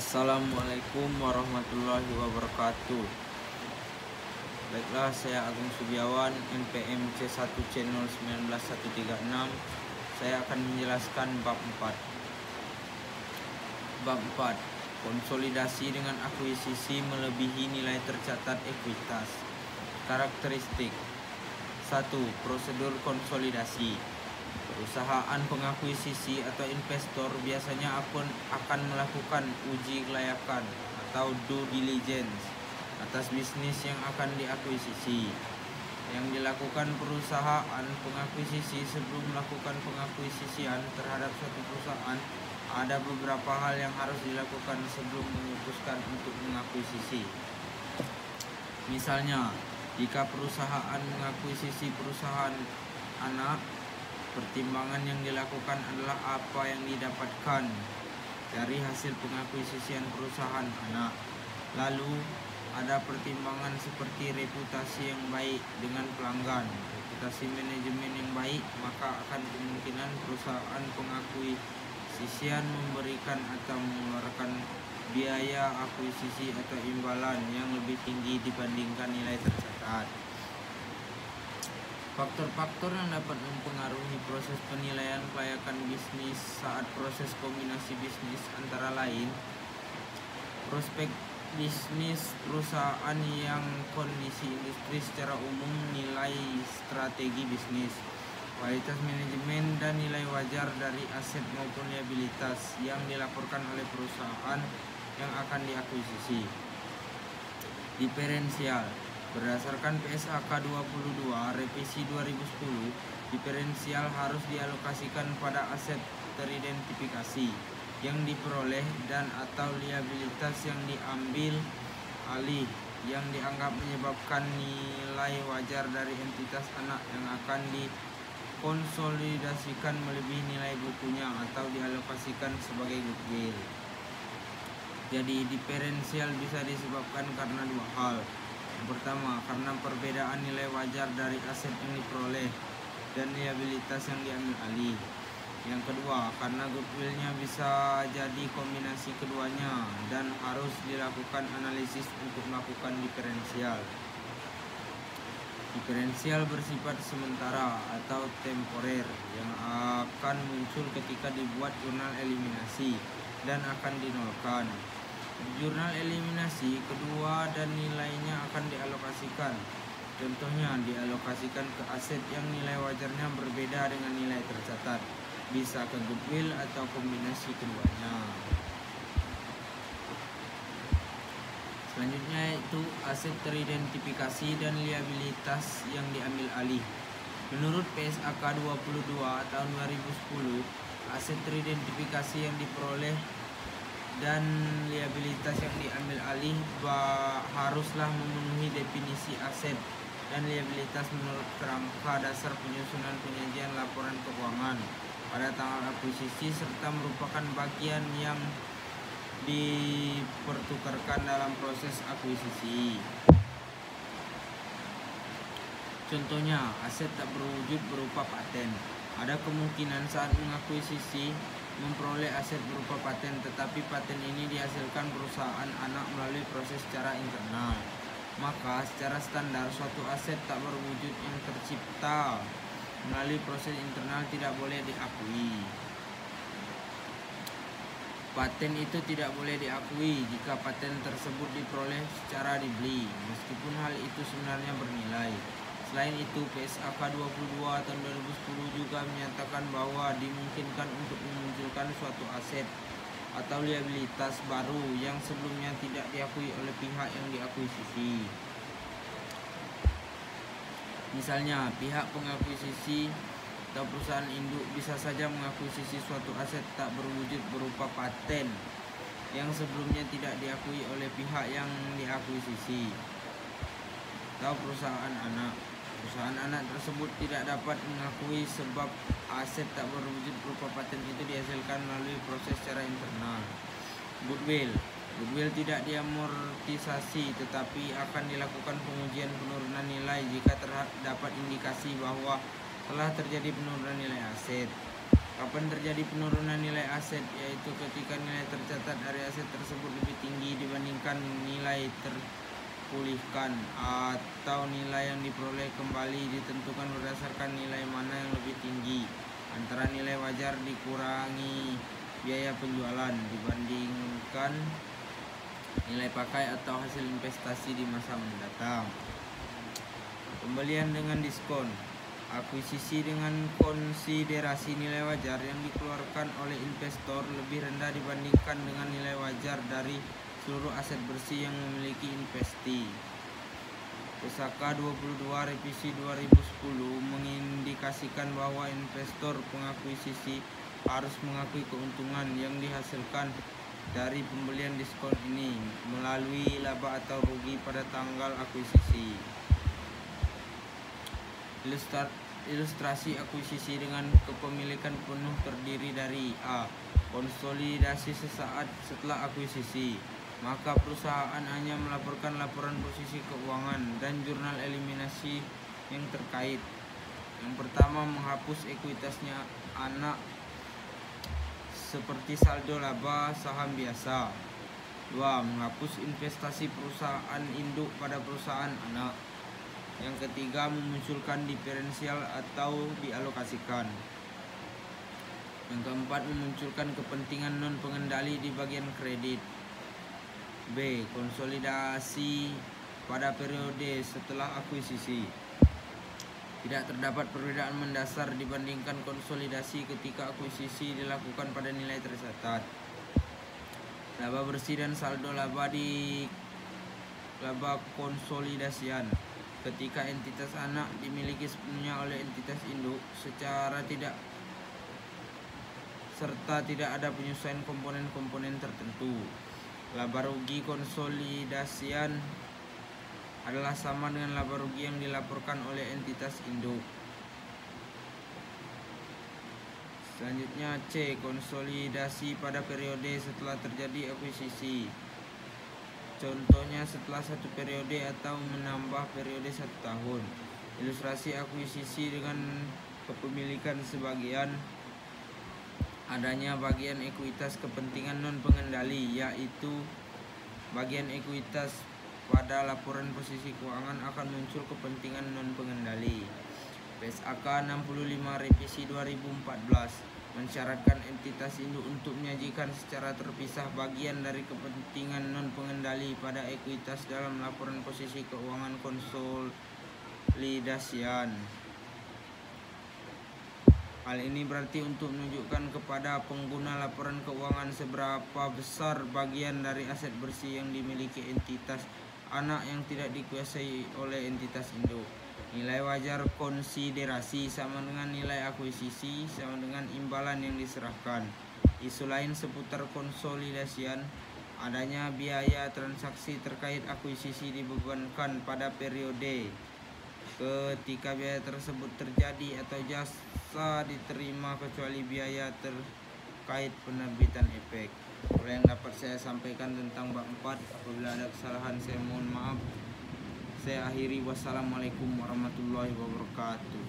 Assalamualaikum warahmatullahi wabarakatuh. Baiklah, saya Agung Subiawan, NPM C1C019-136. Saya akan menjelaskan bab 4. Bab 4. Konsolidasi dengan akuisisi melebihi nilai tercatat ekuitas. Karakteristik. 1. Prosedur konsolidasi. Perusahaan pengakuisisi atau investor biasanya akan melakukan uji kelayakan atau due diligence atas bisnis yang akan diakuisisi. Yang dilakukan perusahaan pengakuisisi sebelum melakukan pengakuisisian terhadap suatu perusahaan, ada beberapa hal yang harus dilakukan sebelum memutuskan untuk mengakuisisi. Misalnya, jika perusahaan mengakuisisi perusahaan anak, pertimbangan yang dilakukan adalah apa yang didapatkan dari hasil pengakuisisian perusahaan anak. Lalu, ada pertimbangan seperti reputasi yang baik dengan pelanggan, reputasi manajemen yang baik, maka akan kemungkinan perusahaan pengakuisisian memberikan atau mengeluarkan biaya akuisisi atau imbalan yang lebih tinggi dibandingkan nilai tercatat. Faktor-faktor yang dapat mempengaruhi proses penilaian kelayakan bisnis saat proses kombinasi bisnis antara lain prospek bisnis perusahaan yang kondisi industri secara umum, nilai strategi bisnis, kualitas manajemen, dan nilai wajar dari aset maupun liabilitas yang dilaporkan oleh perusahaan yang akan diakuisisi. Diferensial. Berdasarkan PSAK 22 revisi 2010, diferensial harus dialokasikan pada aset teridentifikasi yang diperoleh dan atau liabilitas yang diambil alih yang dianggap menyebabkan nilai wajar dari entitas anak yang akan dikonsolidasikan melebihi nilai bukunya atau dialokasikan sebagai goodwill. Jadi diferensial bisa disebabkan karena dua hal. Yang pertama, karena perbedaan nilai wajar dari aset yang diperoleh dan liabilitas yang diambil alih. Yang kedua, karena goodwill-nya bisa jadi kombinasi keduanya dan harus dilakukan analisis untuk melakukan diferensial. Diferensial bersifat sementara atau temporer yang akan muncul ketika dibuat jurnal eliminasi dan akan dinolkan. Jurnal eliminasi kedua dan nilainya akan dialokasikan. Contohnya, dialokasikan ke aset yang nilai wajarnya berbeda dengan nilai tercatat, bisa ke goodwill atau kombinasi keduanya. Selanjutnya yaitu aset teridentifikasi dan liabilitas yang diambil alih. Menurut PSAK 22 tahun 2010, aset teridentifikasi yang diperoleh dan liabilitas yang diambil alih haruslah memenuhi definisi aset dan liabilitas menurut kerangka dasar penyusunan penyajian laporan keuangan pada tanggal akuisisi serta merupakan bagian yang dipertukarkan dalam proses akuisisi. Contohnya, aset tak berwujud berupa paten. Ada kemungkinan saat mengakuisisi memperoleh aset berupa paten, tetapi paten ini dihasilkan perusahaan anak melalui proses secara internal. Maka secara standar suatu aset tak berwujud yang tercipta melalui proses internal tidak boleh diakui. Paten itu tidak boleh diakui jika paten tersebut diperoleh secara dibeli, meskipun hal itu sebenarnya bernilai. Selain itu, PSAK 22 tahun 2010 juga menyatakan bahwa dimungkinkan untuk memunculkan suatu aset atau liabilitas baru yang sebelumnya tidak diakui oleh pihak yang diakuisisi. Misalnya, pihak pengakuisisi atau perusahaan induk bisa saja mengakuisisi suatu aset tak berwujud berupa paten yang sebelumnya tidak diakui oleh pihak yang diakuisisi atau perusahaan anak. Perusahaan anak tersebut tidak dapat mengakui sebab aset tak berwujud berupa paten itu dihasilkan melalui proses secara internal. Goodwill tidak diamortisasi, tetapi akan dilakukan pengujian penurunan nilai jika terdapat indikasi bahwa telah terjadi penurunan nilai aset. Kapan terjadi penurunan nilai aset, yaitu ketika nilai tercatat dari aset tersebut dibandingkan nilai terpulihkan, atau nilai yang diperoleh kembali ditentukan berdasarkan nilai mana yang lebih tinggi antara nilai wajar dikurangi biaya penjualan dibandingkan nilai pakai atau hasil investasi di masa mendatang. Pembelian dengan diskon. Akuisisi dengan konsiderasi nilai wajar yang dikeluarkan oleh investor lebih rendah dibandingkan dengan nilai wajar dari seluruh aset bersih yang memiliki investi. Pusaka 22 revisi 2010 mengindikasikan bahwa investor pengakuisisi harus mengakui keuntungan yang dihasilkan dari pembelian diskon ini melalui laba atau rugi pada tanggal akuisisi. Ilustrasi akuisisi dengan kepemilikan penuh terdiri dari A. Konsolidasi sesaat setelah akuisisi, maka perusahaan hanya melaporkan laporan posisi keuangan dan jurnal eliminasi yang terkait. Yang pertama, menghapus ekuitasnya anak seperti saldo laba saham biasa. 2. Menghapus investasi perusahaan induk pada perusahaan anak. Yang ketiga, memunculkan diferensial atau dialokasikan. Yang keempat, memunculkan kepentingan non pengendali di bagian kredit. B. Konsolidasi pada periode setelah akuisisi. Tidak terdapat perbedaan mendasar dibandingkan konsolidasi ketika akuisisi dilakukan pada nilai tercatat. Laba bersih dan saldo laba di laba konsolidasian. Ketika entitas anak dimiliki sepenuhnya oleh entitas induk serta tidak ada penyesuaian komponen-komponen tertentu. Laba rugi konsolidasian adalah sama dengan laba rugi yang dilaporkan oleh entitas induk. Selanjutnya C. Konsolidasi pada periode setelah terjadi akuisisi. Contohnya setelah 1 periode atau menambah periode 1 tahun. Ilustrasi akuisisi dengan kepemilikan sebagian. Adanya bagian ekuitas kepentingan non pengendali, yaitu bagian ekuitas pada laporan posisi keuangan akan muncul kepentingan non pengendali. PSAK 65 revisi 2014 mensyaratkan entitas induk untuk menyajikan secara terpisah bagian dari kepentingan non pengendali pada ekuitas dalam laporan posisi keuangan konsolidasian. Hal ini berarti untuk menunjukkan kepada pengguna laporan keuangan seberapa besar bagian dari aset bersih yang dimiliki entitas anak yang tidak dikuasai oleh entitas induk. Nilai wajar konsiderasi sama dengan nilai akuisisi sama dengan imbalan yang diserahkan. Isu lain seputar konsolidasian, adanya biaya transaksi terkait akuisisi dibebankan pada periode ketika biaya tersebut terjadi atau jasa diterima kecuali biaya terkait penerbitan efek. Oleh yang dapat saya sampaikan tentang bab 4, apabila ada kesalahan saya mohon maaf. Saya akhiri, wassalamualaikum warahmatullahi wabarakatuh.